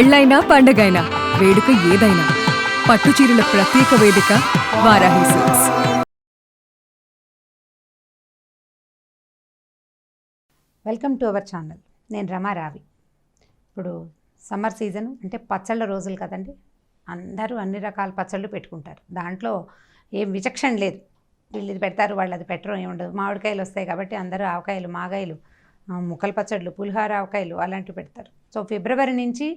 పెళ్ళైనా పండగైనా వేడుక ఏదైనా పట్టుచీరల ప్రత్యేక వేదిక Varahi silks. Welcome to our channel. నేను రమారావి. ఇప్పుడు సమ్మర్ సీజన్ అంటే పచ్చళ్ళ రోజులు కదండి. అందరూ అన్ని రకాల పచ్చళ్ళు పెట్టుకుంటారు. దాంట్లో ఏం విచక్షణ లేదు. వీళ్ళు ఇది పెడతారు, వాళ్ళు అది పెట్టడం ఏముండదు. మామిడికాయలు వస్తాయి కాబట్టి అందరూ ఆవకాయలు, మాగాయలు, ముక్కల పచ్చళ్ళు, పులిహోర ఆవకాయలు అలాంటివి పెడతారు. సో ఫిబ్రవరి నుంచి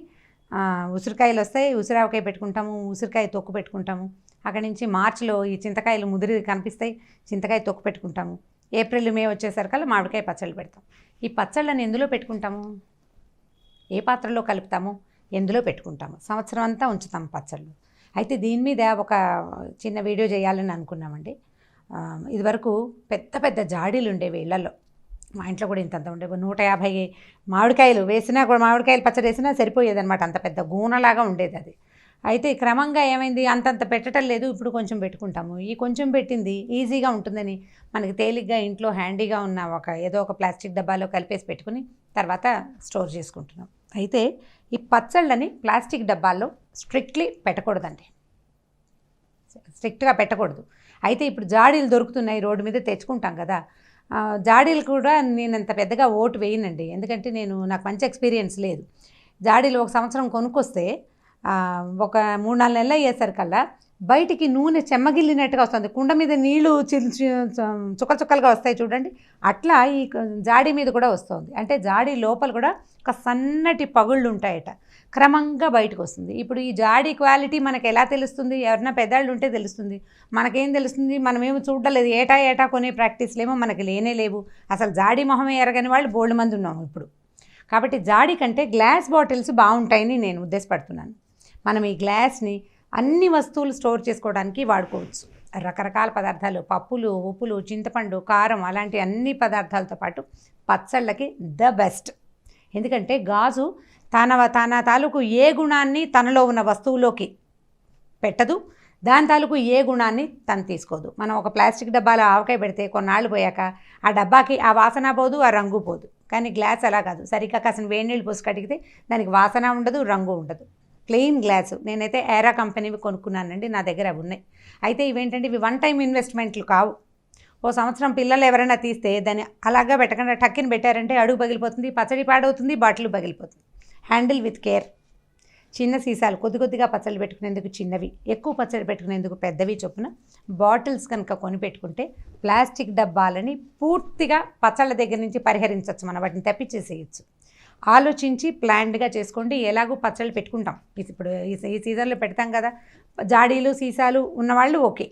ఉసిరికాయలు వస్తాయి, ఉసిరావకాయ పెట్టుకుంటాము, ఉసిరికాయ తొక్కు పెట్టుకుంటాము. అక్కడి నుంచి మార్చిలో ఈ చింతకాయలు ముదిరి కనిపిస్తాయి, చింతకాయ తొక్కు పెట్టుకుంటాము. ఏప్రిల్ మే వచ్చేసరికల్లా మామిడికాయ పచ్చళ్ళు పెడతాం. ఈ పచ్చళ్ళని ఎందులో పెట్టుకుంటాము, ఏ పాత్రలో కలుపుతాము, ఎందులో పెట్టుకుంటాము, సంవత్సరం అంతా ఉంచుతాము పచ్చళ్ళు. అయితే దీని మీద ఒక చిన్న వీడియో చేయాలని అనుకున్నామండి. ఇదివరకు పెద్ద పెద్ద జాడీలు ఉండేవి ఇళ్లలో. మా ఇంట్లో కూడా ఇంతంత ఉండేవి. 150 మామిడికాయలు వేసినా కూడా, మామిడికాయలు పచ్చడి వేసినా సరిపోయేదన్నమాట. అంత పెద్ద గూనలాగా ఉండేది అది. అయితే క్రమంగా ఏమైంది, అంతంత పెట్టడం లేదు. ఇప్పుడు కొంచెం పెట్టుకుంటాము. ఈ కొంచెం పెట్టింది ఈజీగా ఉంటుందని మనకి తేలిగ్గా ఇంట్లో హ్యాండీగా ఉన్న ఏదో ఒక ప్లాస్టిక్ డబ్బాలో కలిపేసి పెట్టుకుని తర్వాత స్టోర్ చేసుకుంటున్నాం. అయితే ఈ పచ్చళ్ళని ప్లాస్టిక్ డబ్బాల్లో స్ట్రిక్ట్లీ పెట్టకూడదండి, స్ట్రిక్ట్గా పెట్టకూడదు. అయితే ఇప్పుడు జాడీలు దొరుకుతున్నాయి, రోడ్డు మీద తెచ్చుకుంటాం కదా. జాడీలు కూడా నేను అంత పెద్దగా ఓటు వేయనండి. ఎందుకంటే నాకు మంచి ఎక్స్పీరియన్స్ లేదు. జాడీలు ఒక సంవత్సరం కొనుక్కొస్తే ఒక 3-4 నెలలు అయ్యేసరికల్లా బయటికి నూనె చెమ్మగిల్లినట్టుగా వస్తుంది. కుండ మీద నీళ్లు చుక్కలు చుక్కలుగా వస్తాయి చూడండి, అట్లా ఈ జాడీ మీద కూడా వస్తుంది. అంటే జాడీ లోపల కూడా ఒక సన్నటి పగుళ్ళు ఉంటాయట, క్రమంగా బయటకు వస్తుంది. ఇప్పుడు ఈ జాడీ క్వాలిటీ మనకు ఎలా తెలుస్తుంది? ఎవరైనా పెద్దాళ్ళు ఉంటే తెలుస్తుంది. మనకేం తెలుస్తుంది? మనమేమో చూడలేదు. ఏటా కొనే ప్రాక్టీస్లేమో మనకి లేనే లేవు. అసలు జాడీ మొహమే ఎరగని వాళ్ళు బోల్డ్ మంది ఉన్నాము ఇప్పుడు. కాబట్టి జాడీ కంటే గ్లాస్ బాటిల్స్ బాగుంటాయని నేను ఉద్దేశపడుతున్నాను. మనం ఈ గ్లాస్ని అన్ని వస్తువులు స్టోర్ చేసుకోవడానికి వాడుకోవచ్చు. రకరకాల పదార్థాలు, పప్పులు, ఉప్పులు, చింతపండు, కారం అలాంటి అన్ని పదార్థాలతో పాటు పచ్చళ్ళకి ద బెస్ట్. ఎందుకంటే గాజు తన తాలూకు ఏ గుణాన్ని తనలో ఉన్న వస్తువులోకి పెట్టదు, దాని తాలూకు ఏ గుణాన్ని తను తీసుకోదు. మనం ఒక ప్లాస్టిక్ డబ్బాలో ఆవకాయ పెడితే కొన్నాళ్ళు పోయాక ఆ డబ్బాకి ఆ వాసన పోదు, ఆ రంగు పోదు. కానీ గ్లాస్ అలా కాదు. సరిగ్గా కాసిన వేడి నీళ్ళు పోసి కడిగితే దానికి వాసన ఉండదు, రంగు ఉండదు. Plain glass. నేనైతే ఏరా కంపెనీవి కొనుక్కున్నానండి, నా దగ్గర అవి ఉన్నాయి. అయితే ఇవేంటంటే ఇవి వన్ టైం ఇన్వెస్ట్మెంట్లు కావు. ఓ సంవత్సరం పిల్లలు ఎవరైనా తీస్తే దాన్ని అలాగా పెట్టకుండా టక్కిని పెట్టారంటే అడుగు పగిలిపోతుంది, పచ్చడి పాడవుతుంది, బాటిల్ పగిలిపోతుంది. Handle with care. చిన్న సీసాలు, కొద్దిగా పచ్చళ్ళు పెట్టుకునేందుకు చిన్నవి, ఎక్కువ పచ్చడి పెట్టుకునేందుకు పెద్దవి చొప్పున బాటిల్స్ కనుక కొని పెట్టుకుంటే ప్లాస్టిక్ డబ్బాలని పూర్తిగా పచ్చళ్ళ దగ్గర నుంచి పరిహరించవచ్చు. మనం వాటిని తప్పించేసేయచ్చు. ఆలోచించి ప్లాన్డ్గా చేసుకోండి. ఎలాగో పచ్చళ్ళు పెట్టుకుంటాం, ఇప్పుడు ఈ సీజన్లో పెడతాం కదా. జాడీలు సీసాలు ఉన్నవాళ్ళు ఓకే,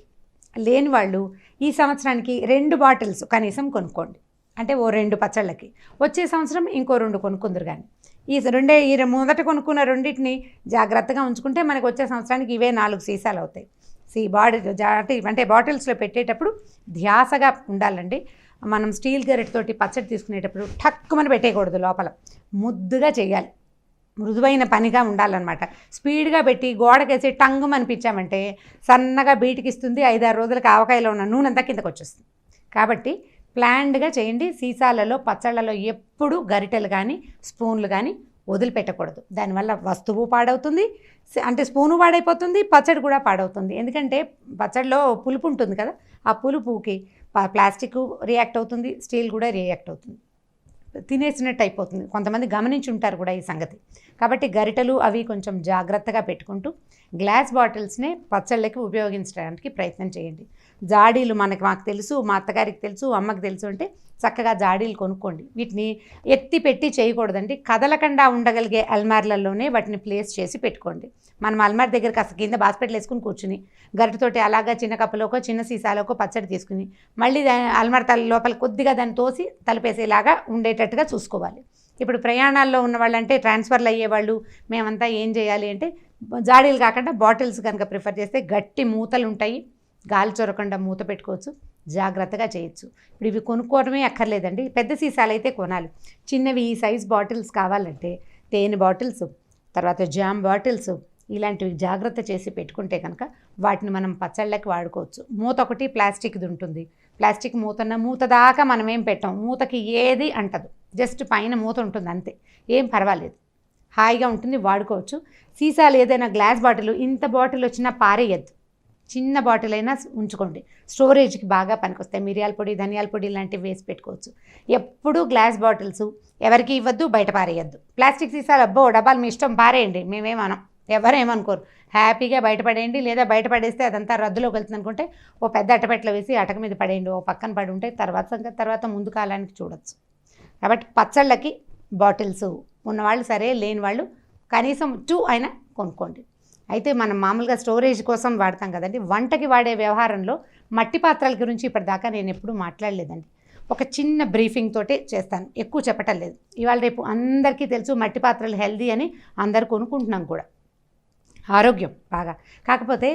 లేని వాళ్ళు ఈ సంవత్సరానికి 2 బాటిల్స్ కనీసం కొనుక్కోండి. అంటే ఓ 2 పచ్చళ్ళకి, వచ్చే సంవత్సరం ఇంకో 2 కొనుక్కుందరు. కానీ ఈ మొదట కొనుక్కున్న రెండింటిని జాగ్రత్తగా ఉంచుకుంటే మనకు వచ్చే సంవత్సరానికి ఇవే 4 సీసాలు అవుతాయి. అంటే బాటిల్స్లో పెట్టేటప్పుడు ధ్యాసగా ఉండాలండి. మనం స్టీల్ గరిటతోటి పచ్చడి తీసుకునేటప్పుడు టక్కుమని పెట్టేయకూడదు, లోపల ముద్దుగా చేయాలి, మృదువైన పనిగా ఉండాలన్నమాట. స్పీడ్గా పెట్టి గోడకేసి టంగు అనిపించామంటే సన్నగా బీటికిస్తుంది. 5-6 రోజులకి ఆవకాయలో ఉన్న నూనె అంతా కిందకు వచ్చేస్తుంది. కాబట్టి ప్లాన్డ్గా చేయండి. సీసాలలో పచ్చళ్ళలో ఎప్పుడు గరిటెలు కానీ స్పూన్లు కానీ వదిలిపెట్టకూడదు. దానివల్ల వస్తువు పాడవుతుంది, అంటే స్పూను పాడైపోతుంది, పచ్చడి కూడా పాడవుతుంది. ఎందుకంటే పచ్చడిలో పులుపు ఉంటుంది కదా, ఆ పులుపుకి ప్లాస్టిక్ రియాక్ట్ అవుతుంది, స్టీల్ కూడా రియాక్ట్ అవుతుంది, తినేసినట్టు అయిపోతుంది. కొంతమంది గమనించి ఉంటారు కూడా ఈ సంగతి. కాబట్టి గరిటెలు అవి కొంచెం జాగ్రత్తగా పెట్టుకుంటూ గ్లాస్ బాటిల్స్నే పచ్చళ్ళకి ఉపయోగించడానికి ప్రయత్నం చేయండి. జాడీలు మాకు తెలుసు, మా అత్తగారికి తెలుసు, అమ్మకి తెలుసు అంటే చక్కగా జాడీలు కొనుక్కోండి. వీటిని ఎత్తి పెట్టి చేయకూడదండి. కదలకుండా ఉండగలిగే అల్మార్లలోనే వాటిని ప్లేస్ చేసి పెట్టుకోండి. మనం అల్మార్ దగ్గర కాస్త కింద బాస్కెట్లు వేసుకుని కూర్చుని గరిటతోటి అలాగా చిన్న కప్పులోకో చిన్న సీసాలోకో పచ్చడి తీసుకుని మళ్ళీ అల్మార్ లోపల కొద్దిగా దాన్ని తోసి తలపేసేలాగా ఉండేటట్టుగా చూసుకోవాలి. ఇప్పుడు ప్రయాణాల్లో ఉన్న వాళ్ళంటే ట్రాన్స్ఫర్లు అయ్యేవాళ్ళు మేమంతా ఏం చేయాలి అంటే జాడీలు కాకుండా బాటిల్స్ కనుక ప్రిఫర్ చేస్తే గట్టి మూతలు ఉంటాయి, గాలి చొరకుండా మూత పెట్టుకోవచ్చు, జాగ్రత్తగా చేయొచ్చు. ఇప్పుడు ఇవి కొనుక్కోవడమే అక్కర్లేదండి, పెద్ద సీసాలు అయితే కొనాలి. చిన్నవి ఈ సైజ్ బాటిల్స్ కావాలంటే తేనె బాటిల్స్, తర్వాత జామ్ బాటిల్స్ ఇలాంటివి జాగ్రత్త చేసి పెట్టుకుంటే కనుక వాటిని మనం పచ్చళ్ళకి వాడుకోవచ్చు. మూత ఒకటి ప్లాస్టిక్ది ఉంటుంది. ప్లాస్టిక్ మూత దాకా మనం ఏం పెట్టాం, మూతకి ఏది అంటదు, జస్ట్ పైన మూత ఉంటుంది అంతే, ఏం పర్వాలేదు. హాయిగా ఉంటుంది, వాడుకోవచ్చు. సీసాలు ఏదైనా గ్లాస్ బాటిల్, ఇంత బాటిల్ వచ్చినా పారేయద్దు, చిన్న బాటిల్ అయినా ఉంచుకోండి. స్టోరేజ్కి బాగా పనికొస్తాయి. మిరియాల పొడి, ధనియాల పొడి లాంటివి వేసి పెట్టుకోవచ్చు. ఎప్పుడూ గ్లాస్ బాటిల్స్ ఎవరికి ఇవ్వద్దు, బయట పారేయద్దు. ప్లాస్టిక్ సీసాలు అబ్బో డబ్బాలు మీ ఇష్టం పారేయండి, మేమేమనం, ఎవరేమనుకోరు. హ్యాపీగా బయటపడేయండి. లేదా బయట పడేస్తే అదంతా రద్దులోకి వెళ్తుంది అనుకుంటే ఓ పెద్ద అట్టపెట్టలో వేసి అటక మీద పడేయండి, ఓ పక్కన పడి ఉంటే తర్వాత ముందు కాలానికి చూడొచ్చు. కాబట్టి పచ్చళ్ళకి బాటిల్స్ ఉన్నవాళ్ళు సరే, లేని వాళ్ళు కనీసం 2 అయినా కొనుక్కోండి. అయితే మనం మామూలుగా స్టోరేజ్ కోసం వాడతాం కదండి. వంటకి వాడే వ్యవహారంలో మట్టి పాత్రల గురించి ఇప్పటిదాకా నేను ఎప్పుడూ మాట్లాడలేదండి. ఒక చిన్న బ్రీఫింగ్ తోటే చేస్తాను, ఎక్కువ చెప్పటం లేదు. ఇవాళ రేపు అందరికీ తెలుసు మట్టి పాత్రలు హెల్దీ అని, అందరు కొనుక్కుంటున్నాం కూడా, ఆరోగ్యం బాగా. కాకపోతే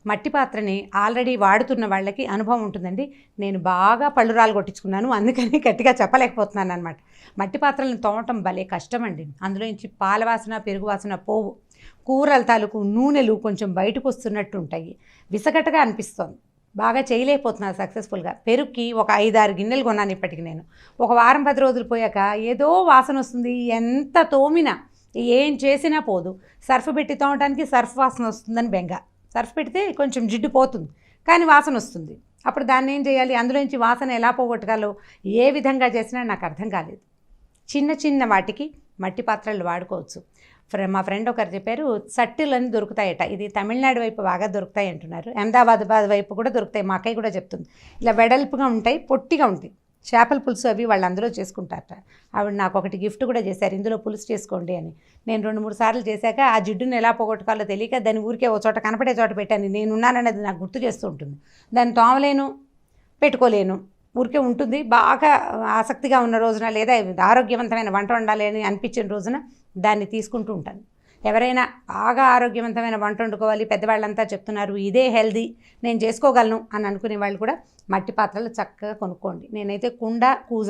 మట్టి పాత్రని ఆల్రెడీ వాడుతున్న వాళ్ళకి అనుభవం ఉంటుందండి. నేను బాగా పళ్ళురాలు కొట్టించుకున్నాను, అందుకని గట్టిగా చెప్పలేకపోతున్నాను అనమాట. మట్టి పాత్రలను తోమటం భలే కష్టమండి. అందులో నుంచి పాల వాసన, పెరుగు వాసన పోవు. కూరల తాలూకు నూనెలు కొంచెం బయటకు వస్తున్నట్టు ఉంటాయి. విసగటగా అనిపిస్తోంది, బాగా చేయలేకపోతున్నారు సక్సెస్ఫుల్గా. పెరుగుకి ఒక 5-6 గిన్నెలు కొన్నాను ఇప్పటికి నేను. ఒక వారం 10 రోజులు పోయాక ఏదో వాసన వస్తుంది, ఎంత తోమినా ఏం చేసినా పోదు. సర్ఫ్ పెట్టి తోమటానికి సర్ఫ్ వాసన వస్తుందని బెంగ. సర్ఫ్ పెడితే కొంచెం జిడ్డు పోతుంది, కానీ వాసన వస్తుంది. అప్పుడు దాన్ని ఏం చేయాలి, అందులోంచి వాసన ఎలా పోగొట్టగాలో ఏ విధంగా చేసినా నాకు అర్థం కాలేదు. చిన్న చిన్న వాటికి మట్టి పాత్రలు వాడుకోవచ్చు. మా ఫ్రెండ్ ఒకరు చెప్పారు, సట్టులని దొరుకుతాయట. ఇది తమిళనాడు వైపు బాగా దొరుకుతాయి అంటున్నారు. అహ్మదాబాద్ వైపు కూడా దొరుకుతాయి, మా అక్కయ్య కూడా చెప్తుంది. ఇలా వెడల్పుగా ఉంటాయి, పొట్టిగా ఉంటాయి. చేపల పులుసు అవి వాళ్ళు అందులో చేసుకుంటారట. ఆవిడ నాకు ఒకటి గిఫ్ట్ కూడా చేశారు, ఇందులో పులుసు చేసుకోండి అని. నేను 2-3 సార్లు చేశాక ఆ జిడ్డును ఎలా పోగొట్టుకోవాలో తెలియక దాన్ని ఊరికే ఓ చోట కనపడే చోట పెట్టాను. నేనున్నాననేది నాకు గుర్తు చేస్తూ ఉంటుంది. దాన్ని తోమలేను, పెట్టుకోలేను, ఊరికే ఉంటుంది. బాగా ఆసక్తిగా ఉన్న రోజున, లేదా ఆరోగ్యవంతమైన వంట వండాలి అని అనిపించిన రోజున దాన్ని తీసుకుంటూ ఉంటాను. ఎవరైనా బాగా ఆరోగ్యవంతమైన వంట వండుకోవాలి, పెద్దవాళ్ళంతా చెప్తున్నారు ఇదే హెల్దీ, నేను చేసుకోగలను అని అనుకునే వాళ్ళు కూడా మట్టి పాత్రలు చక్కగా కొనుక్కోండి. నేనైతే కుండ, కూజ,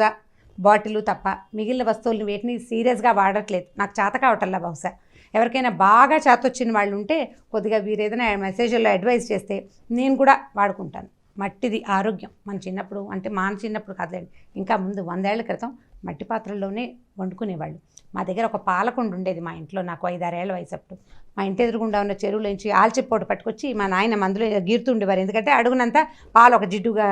బాటిల్ తప్ప మిగిలిన వస్తువులను వేటిని సీరియస్గా వాడట్లేదు, నాకు చేత కావటల్లా. బహుశా ఎవరికైనా బాగా చేతొచ్చిన వాళ్ళు ఉంటే కొద్దిగా వీరు ఏదైనా మెసేజ్లో అడ్వైస్ చేస్తే నేను కూడా వాడుకుంటాను. మట్టిది ఆరోగ్యం. మన చిన్నప్పుడు, అంటే మా చిన్నప్పుడు కాదులేండి, ఇంకా ముందు 100 ఏళ్ల క్రితం మట్టి పాత్రల్లోనే వండుకునేవాళ్ళు. మా దగ్గర ఒక పాలకుండ ఉండేది మా ఇంట్లో, నాకు 5-6 ఏళ్ల వయసు అప్పుడు. మా ఇంటి ఎదురుగుండా ఉన్న చెరువులోంచి ఆల్చిప్పోటు పట్టుకొచ్చి మా నాయన మందులో గీరుతుండేవారు. ఎందుకంటే అడుగునంతా పాలు ఒక జిడ్డుగా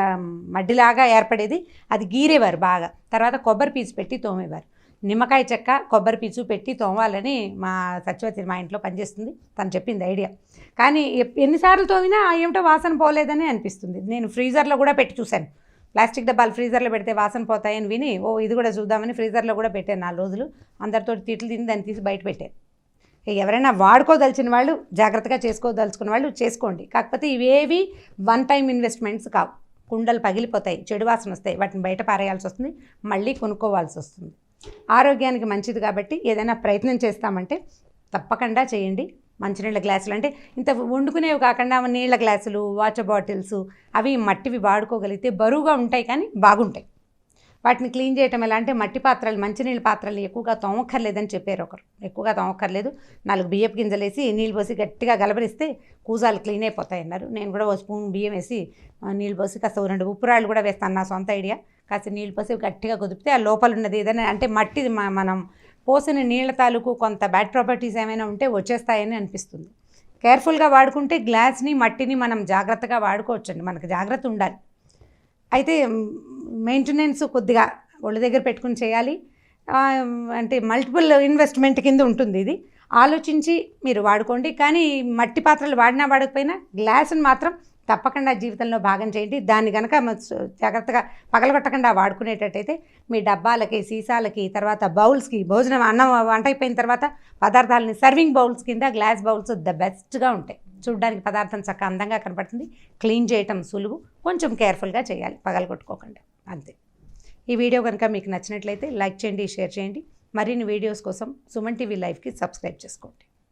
మడ్డిలాగా ఏర్పడేది, అది గీరేవారు బాగా. తర్వాత కొబ్బరి పీచు పెట్టి తోమేవారు. నిమ్మకాయ చెక్క, కొబ్బరి పీచు పెట్టి తోమాలని మా సత్యవతి మా ఇంట్లో పనిచేస్తుంది, తను చెప్పింది ఐడియా. కానీ ఎన్నిసార్లు తోమినా ఏమిటో వాసన పోలేదని అనిపిస్తుంది. నేను ఫ్రీజర్లో కూడా పెట్టి చూశాను. ప్లాస్టిక్ డబ్బాలు ఫ్రీజర్లో పెడితే వాసన పోతాయని విని ఇది కూడా చూద్దామని ఫ్రీజర్లో కూడా పెట్టాను 4 రోజులు. అందరితో తిట్లు తిని దాన్ని తీసి బయట పెట్టాను. ఎవరైనా వాడుకోదలిచిన వాళ్ళు, జాగ్రత్తగా చేసుకోదలుచుకున్న వాళ్ళు చేసుకోండి. కాకపోతే ఇవేవి 1 టైం ఇన్వెస్ట్మెంట్స్ కావు. కుండలు పగిలిపోతాయి, చెడు వాసన వస్తాయి, వాటిని బయట పారేయాల్సి వస్తుంది, మళ్ళీ కొనుక్కోవాల్సి వస్తుంది. ఆరోగ్యానికి మంచిది కాబట్టి ఏదైనా ప్రయత్నం చేస్తామంటే తప్పకుండా చేయండి. మంచినీళ్ళ గ్లాసులు, అంటే ఇంత వండుకునేవి కాకుండా నీళ్ళ గ్లాసులు, వాటర్ బాటిల్స్ అవి మట్టివి వాడుకోగలిగితే బరువుగా ఉంటాయి కానీ బాగుంటాయి. వాటిని క్లీన్ చేయటం ఎలా అంటే, మట్టి పాత్రలు, మంచినీళ్ళ పాత్రలు ఎక్కువగా తోమక్కర్లేదని చెప్పారు ఒకరు. ఎక్కువగా తోమక్కర్లేదు, 4 బియ్యపు గింజలు వేసి నీళ్ళు పోసి గట్టిగా గలబరిస్తే కూజాలు క్లీన్ అయిపోతాయి అన్నారు. నేను కూడా 1 స్పూన్ బియ్యం వేసి నీళ్ళు పోసి కాస్త 2 ఉప్పురాళ్ళు కూడా వేస్తాను, నా సొంత ఐడియా. కాస్త నీళ్ళు పోసి గట్టిగా కుదిపితే ఆ లోపల ఉన్నది ఏదైనా, అంటే మట్టిది మనం పోసిన నీళ్ళ తాలూకు కొంత బ్యాడ్ ప్రాపర్టీస్ ఏమైనా ఉంటే వచ్చేస్తాయని అనిపిస్తుంది. కేర్ఫుల్గా వాడుకుంటే గ్లాస్ని, మట్టిని మనం జాగ్రత్తగా వాడుకోవచ్చండి. మనకు జాగ్రత్త ఉండాలి. అయితే మెయింటెనెన్స్ కొద్దిగా ఒళ్ళ దగ్గర పెట్టుకుని చేయాలి. అంటే మల్టిపుల్ ఇన్వెస్ట్మెంట్ కింద ఉంటుంది ఇది. ఆలోచించి మీరు వాడుకోండి. కానీ మట్టి పాత్రలు వాడినా వాడకపోయినా గ్లాసుని మాత్రం తప్పకుండా జీవితంలో భాగం చేయండి. దాన్ని కనుక జాగ్రత్తగా పగలగొట్టకుండా వాడుకునేటట్టయితే మీ డబ్బాలకి, సీసాలకి, తర్వాత బౌల్స్కి, భోజనం అన్నం వంట అయిపోయిన తర్వాత పదార్థాలని సర్వింగ్ బౌల్స్ కింద గ్లాస్ బౌల్స్ ద బెస్ట్గా ఉంటాయి. చూడడానికి పదార్థం చక్కగా అందంగా కనపడుతుంది. క్లీన్ చేయటం సులువు, కొంచెం కేర్ఫుల్గా చేయాలి, పగలగొట్టుకోకుండా, అంతే. ఈ వీడియో కనుక మీకు నచ్చినట్లయితే లైక్ చేయండి, షేర్ చేయండి. మరిన్ని వీడియోస్ కోసం సుమన్ టీవీ లైవ్కి సబ్స్క్రైబ్ చేసుకోండి.